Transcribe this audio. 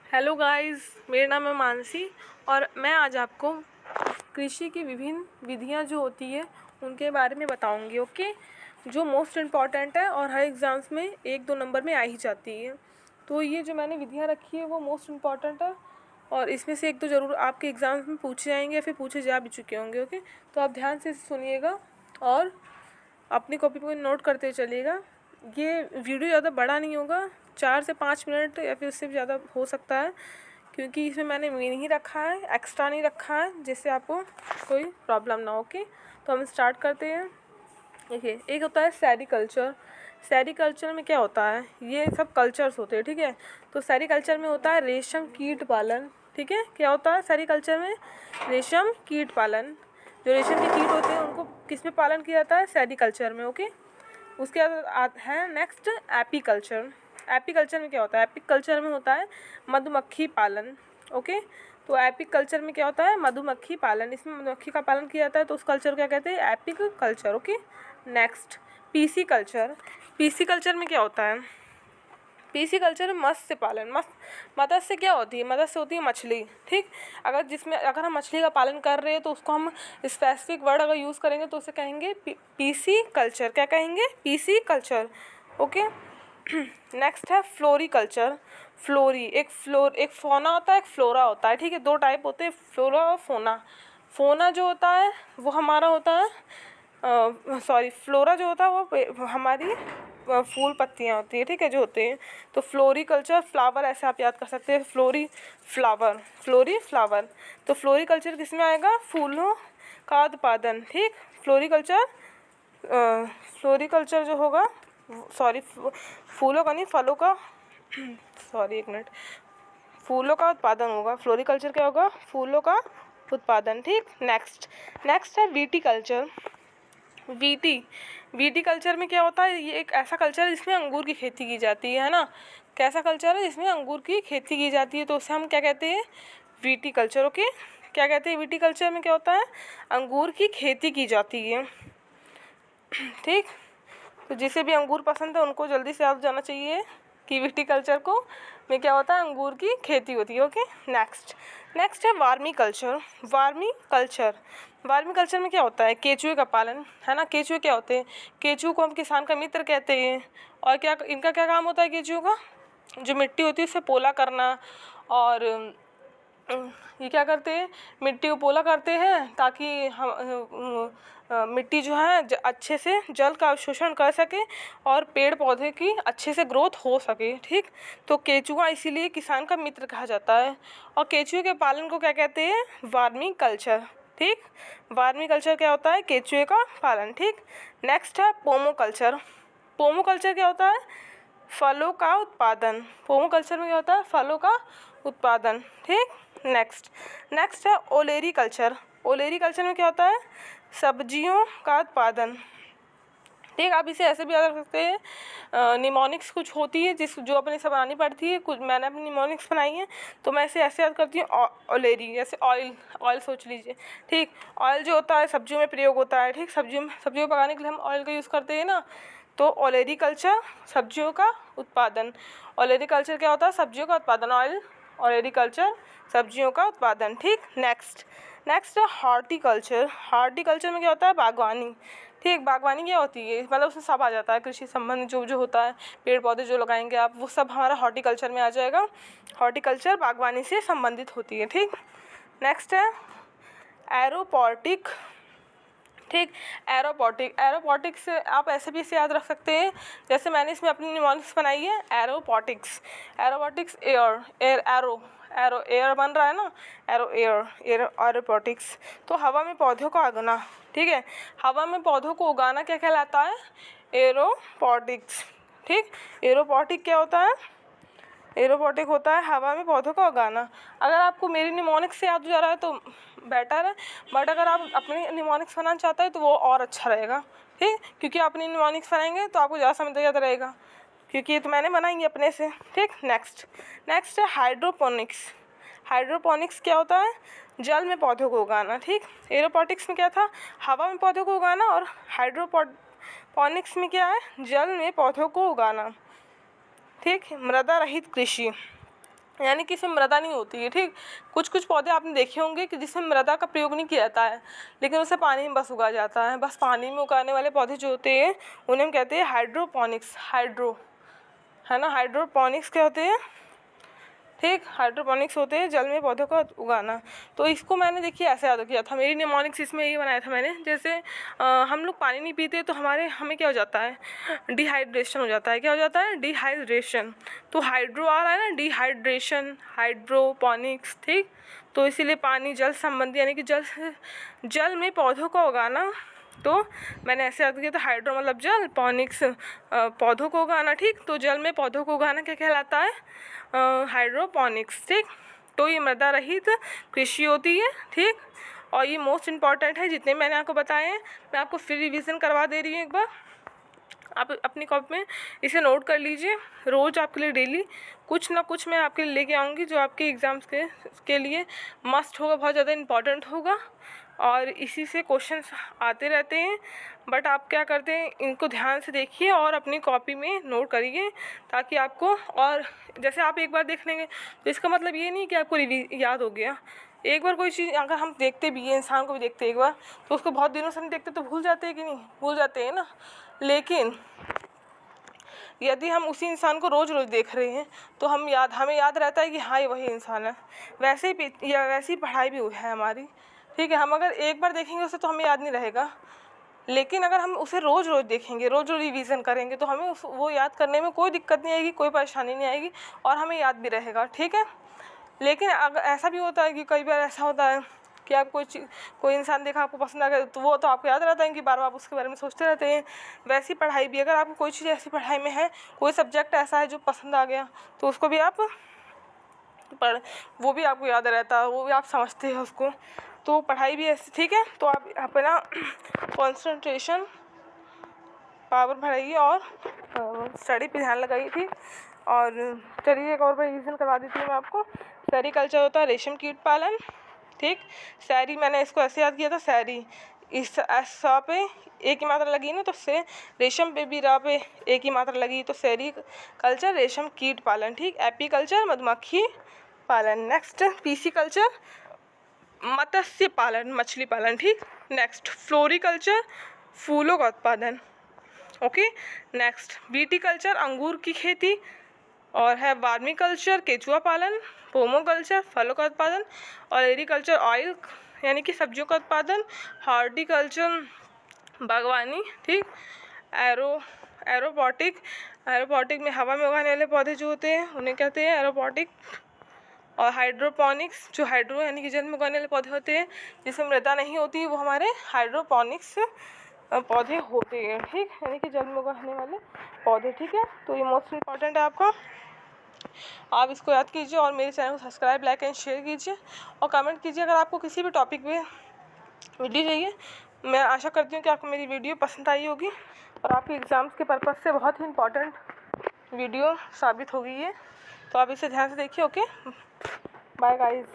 Hello guys, मेरा नाम है मानसी और मैं आज आपको कृषि की विभिन्न विधियां जो होती है उनके बारे में बताऊंगी। ओके, जो मोस्ट इम्पॉर्टेंट है और हर एग्ज़ाम्स में 1-2 नंबर में आ ही जाती है। तो ये जो मैंने विधियां रखी है वो मोस्ट इम्पॉर्टेंट है और इसमें से एक तो ज़रूर आपके एग्ज़ाम्स में पूछे जाएंगे या फिर पूछे जा भी चुके होंगे। ओके, तो आप ध्यान से सुनिएगा और अपनी कॉपी पर नोट करते चलिएगा। ये वीडियो ज़्यादा बड़ा नहीं होगा, 4 से 5 मिनट या फिर उससे भी ज़्यादा हो सकता है, क्योंकि इसमें मैंने मीन ही रखा है, एक्स्ट्रा नहीं रखा है, जिससे आपको कोई प्रॉब्लम ना हो। ओके, तो हम स्टार्ट करते हैं। देखिए, एक होता है सेरीकल्चर। सेरीकल्चर में क्या होता है, ये सब कल्चर्स होते हैं, ठीक है। तो सेरीकल्चर में होता है रेशम कीट पालन। ठीक है, क्या होता है सेरीकल्चर में? रेशम कीट पालन। जो रेशम के कीट होते हैं उनको किस में पालन किया जाता है? सेरीकल्चर में। ओके, उसके बाद है नेक्स्ट एपीकल्चर। एपीकल्चर में क्या होता है? एपीकल्चर में होता है मधुमक्खी पालन। ओके, तो एपीकल्चर में क्या होता है? मधुमक्खी पालन। इसमें मधुमक्खी का पालन किया जाता है, तो उस कल्चर को क्या कहते हैं? Apiculture. Okay, next PC culture. PC culture में क्या होता है? पीसी कल्चर में मत्स्य पालन। मत्स्य क्या होती है? मत्स्य होती है मछली। ठीक, अगर हम मछली का पालन कर रहे हैं तो उसको हम स्पेसिफिक वर्ड अगर यूज़ करेंगे तो उसे कहेंगे पीसी कल्चर। क्या कहेंगे? PC culture. ओके, नेक्स्ट है फ्लोरीकल्चर। एक फोना होता है, एक फ्लोरा होता है। ठीक है, दो टाइप होते हैं, फ्लोरा और फोना। फोना जो होता है वो हमारा होता है फ्लोरा जो होता है वो हमारी फूल पत्तियाँ होती है, ठीक है, जो होते हैं। तो फ्लोरीकल्चर, फ्लावर ऐसे आप याद कर सकते हैं, फ्लोरी फ्लावर। तो फ्लोरीकल्चर किस में आएगा? फूलों का उत्पादन। ठीक, फ्लोरीकल्चर जो होगा, फूलों का नहीं, फलों का एक मिनट, फूलों का उत्पादन होगा। फ्लोरीकल्चर क्या होगा? फूलों का उत्पादन। ठीक, नेक्स्ट है वीटीकल्चर। वीटी कल्चर में क्या होता है? ये एक ऐसा कल्चर है जिसमें अंगूर की खेती की जाती है ना। कैसा कल्चर है? जिसमें अंगूर की खेती की जाती है, तो उसे हम क्या कहते हैं? VT culture. ओके, क्या कहते हैं? वीटी कल्चर में क्या होता है? अंगूर की खेती की जाती है। ठीक, तो जिसे भी अंगूर पसंद है उनको जल्दी से याद जाना चाहिए कि विटीकल्चर को में क्या होता है? अंगूर की खेती होती है। ओके, नेक्स्ट है वार्मी कल्चर। वार्मी कल्चर में क्या होता है? केचुए का पालन, है ना। केचुए क्या होते हैं? केचुए को हम किसान का मित्र कहते हैं। और क्या इनका क्या काम होता है? केचुओं का जो मिट्टी होती है उससे पोला करना, और ये क्या करते हैं? मिट्टी को पोला करते हैं ताकि हम मिट्टी जो है अच्छे से जल का अवशोषण कर सके और पेड़ पौधे की अच्छे से ग्रोथ हो सके। ठीक, तो केचुआ इसीलिए किसान का मित्र कहा जाता है। और केचुए के पालन को क्या कहते हैं? Vermi culture. ठीक, वार्मी कल्चर क्या होता है? केचुए का पालन। ठीक, नेक्स्ट है पोमो कल्चर। पोमो कल्चर क्या होता है? फलों का उत्पादन। पोमो कल्चर में क्या होता है? फलों का उत्पादन। ठीक, नेक्स्ट है ओलेरी कल्चर। ओलेरी कल्चर में क्या होता है? सब्जियों का उत्पादन। ठीक, आप इसे ऐसे भी याद रख सकते हैं, निमोनिक्स कुछ होती है जो अपने से बनानी पड़ती है। कुछ मैंने अपनी निमोनिक्स बनाई है तो मैं इसे ऐसे याद करती हूँ, ओलेरी। जैसे ऑयल सोच लीजिए। ठीक, ऑयल जो होता है सब्जियों में प्रयोग होता है। ठीक, सब्जियों को पकाने के लिए हम ऑयल का यूज़ करते हैं ना। तो ओलेरी कल्चर सब्जियों का उत्पादन। ओलेरी कल्चर क्या होता है? सब्जियों का उत्पादन। ओलेरी कल्चर सब्जियों का उत्पादन। ठीक, नेक्स्ट है हॉर्टिकल्चर में क्या होता है? बागवानी। ठीक, बागवानी क्या होती है? मतलब उसमें सब आ जाता है, कृषि संबंध जो जो होता है, पेड़ पौधे जो लगाएंगे आप, वो सब हमारा हॉर्टिकल्चर में आ जाएगा। हॉर्टिकल्चर बागवानी से संबंधित होती है। ठीक, नेक्स्ट है एरोपॉटिक। ठीक, एरोपॉटिक्स से आप ऐसे भी इसे याद रख सकते हैं, जैसे मैंने इसमें अपनी निमोनिक्स बनाई है, एरोपॉटिक्स एयर बन रहा है ना, एरोपॉटिक्स। तो हवा में पौधों का उगाना। ठीक है, हवा में पौधों को उगाना क्या कहलाता है? एरोपॉटिक्स। ठीक, एरोपॉटिक क्या होता है? एरोपॉटिक होता है हवा में पौधों का उगाना। अगर आपको मेरी निमोनिक्स से याद हो जा रहा है तो बेटर है, बट अगर आप अपनी निमोनिक्स बनाना चाहते हैं तो वो और अच्छा रहेगा। ठीक, क्योंकि आप अपनी निमोनिक्स बनाएंगे तो आपको ज़्यादा समय याद रहेगा, क्योंकि ये तो मैंने बनाई अपने से। ठीक, नेक्स्ट है हाइड्रोपोनिक्स क्या होता है? जल में पौधों को उगाना। ठीक, एरोपॉटिक्स में क्या था? हवा में पौधों को उगाना, और हाइड्रोपोनिक्स में क्या है? जल में पौधों को उगाना। ठीक, मृदा रहित कृषि। यानी कि इसमें मृदा नहीं होती है। ठीक, कुछ कुछ पौधे आपने देखे होंगे कि जिसमें मृदा का प्रयोग नहीं किया जाता है, लेकिन उसे पानी में बस उगाया जाता है। बस पानी में उगाने वाले पौधे जो होते हैं उन्हें हम कहते हैं हाइड्रोपोनिक्स। हाइड्रो है ना, हाइड्रोपोनिक्स क्या होते हैं? ठीक, हाइड्रोपोनिक्स होते हैं जल में पौधों को उगाना। तो इसको मैंने देखिए ऐसे याद किया था, मेरी निमोनिक्स इसमें ये बनाया था मैंने। जैसे हम लोग पानी नहीं पीते तो हमें क्या हो जाता है? डिहाइड्रेशन हो जाता है। क्या हो जाता है? डिहाइड्रेशन। तो हाइड्रो आ रहा है ना, डिहाइड्रेशन, हाइड्रोपोनिक्स। ठीक, तो इसीलिए पानी जल संबंधी यानी कि जल में पौधों को उगाना। तो मैंने ऐसे याद किया था, हाइड्रो मतलब जल, पोनिक्स पौधों को उगाना। ठीक, तो जल में पौधों को उगाना क्या कहलाता है? हाइड्रोपोनिक्स। ठीक, तो ये मृदा रहित कृषि होती है। ठीक, और ये मोस्ट इम्पॉर्टेंट है जितने मैंने आपको बताए हैं। मैं आपको फिर रिवीजन करवा दे रही हूँ एक बार, आप अपनी कॉपी में इसे नोट कर लीजिए। रोज़ आपके लिए डेली कुछ ना कुछ मैं आपके लिए लेके आऊँगी जो आपके एग्ज़ाम्स के लिए मस्ट होगा, बहुत ज़्यादा इम्पॉर्टेंट होगा। और इसी से क्वेश्चंस आते रहते हैं। बट आप क्या करते हैं, इनको ध्यान से देखिए और अपनी कॉपी में नोट करिए, ताकि आपको, और जैसे आप एक बार देख लेंगे तो इसका मतलब ये नहीं कि आपको याद हो गया। एक बार कोई चीज़ अगर हम देखते भी हैं, इंसान को भी देखते हैं एक बार, तो उसको बहुत दिनों से नहीं देखते तो भूल जाते हैं कि नहीं? भूल जाते हैं ना। लेकिन यदि हम उसी इंसान को रोज़ रोज़ देख रहे हैं तो हमें याद रहता है कि हाँ ये वही इंसान है। वैसे ही वैसी पढ़ाई भी है हमारी। ठीक है, हम अगर एक बार देखेंगे उसे तो हमें याद नहीं रहेगा, लेकिन अगर हम उसे रोज़ रोज़ देखेंगे, रोज़ रोज़ रिवीजन करेंगे तो हमें वो याद करने में कोई दिक्कत नहीं आएगी, कोई परेशानी नहीं आएगी और हमें याद भी रहेगा। ठीक है, लेकिन अगर ऐसा भी होता है कि कई बार ऐसा होता है कि आप कोई इंसान देखा, आपको पसंद आ गया, तो वो तो आपको याद रहता है कि बार बार उसके बारे में सोचते रहते हैं। वैसी पढ़ाई भी, अगर आपको कोई चीज़ ऐसी पढ़ाई में है, कोई सब्जेक्ट ऐसा है जो पसंद आ गया, तो उसको भी आप वो भी आपको याद रहता है, वो भी आप समझते हैं उसको। तो पढ़ाई भी ऐसी। ठीक है, तो आप अपना कंसंट्रेशन पावर बढ़ाइए और स्टडी पे ध्यान लगाइए। ठीक, और चलिए एक और बार रिवीजन करवा देती हूँ मैं आपको। सेरीकल्चर होता है रेशम कीट पालन। ठीक, सैरी मैंने इसको ऐसे याद किया था, सैरी इस सा पे एक ही मात्रा लगी ना, तो से रेशम पे भी रा पे एक ही मात्रा लगी, तो सेरी कल्चर रेशम कीट पालन। ठीक, एपीकल्चर मधुमक्खी पालन। नेक्स्ट पीसीकल्चर मत्स्य पालन, मछली पालन। ठीक, नेक्स्ट फ्लोरिकल्चर फूलों का उत्पादन। ओके, नेक्स्ट विटीकल्चर अंगूर की खेती, और है वार्मिकल्चर केचुआ पालन, पोमोकल्चर फलों का उत्पादन, और एग्रीकल्चर ऑयल यानी कि सब्जियों का उत्पादन, हॉर्टिकल्चर बागवानी। ठीक, एरोपोटिक में हवा में उगाने वाले पौधे जो होते हैं उन्हें कहते हैं एरोपोटिक, और हाइड्रोपोनिक्स जो हाइड्रो यानी कि जल में उगाने वाले पौधे होते हैं जिसमें मृदा नहीं होती है, वो हमारे हाइड्रोपोनिक्स पौधे होते हैं। ठीक, यानी कि जल में उगाने वाले पौधे। ठीक है, तो ये मोस्ट इम्पॉर्टेंट है आपका, आप इसको याद कीजिए और मेरे चैनल को सब्सक्राइब, लाइक एंड शेयर कीजिए और कमेंट कीजिए अगर आपको किसी भी टॉपिक पे वीडियो चाहिए। मैं आशा करती हूँ कि आपको मेरी वीडियो पसंद आई होगी और आपके एग्ज़ाम्स के पर्पज़ से बहुत ही इम्पॉर्टेंट वीडियो साबित होगी ये, तो आप इसे ध्यान से देखिए। Okay, bye guys.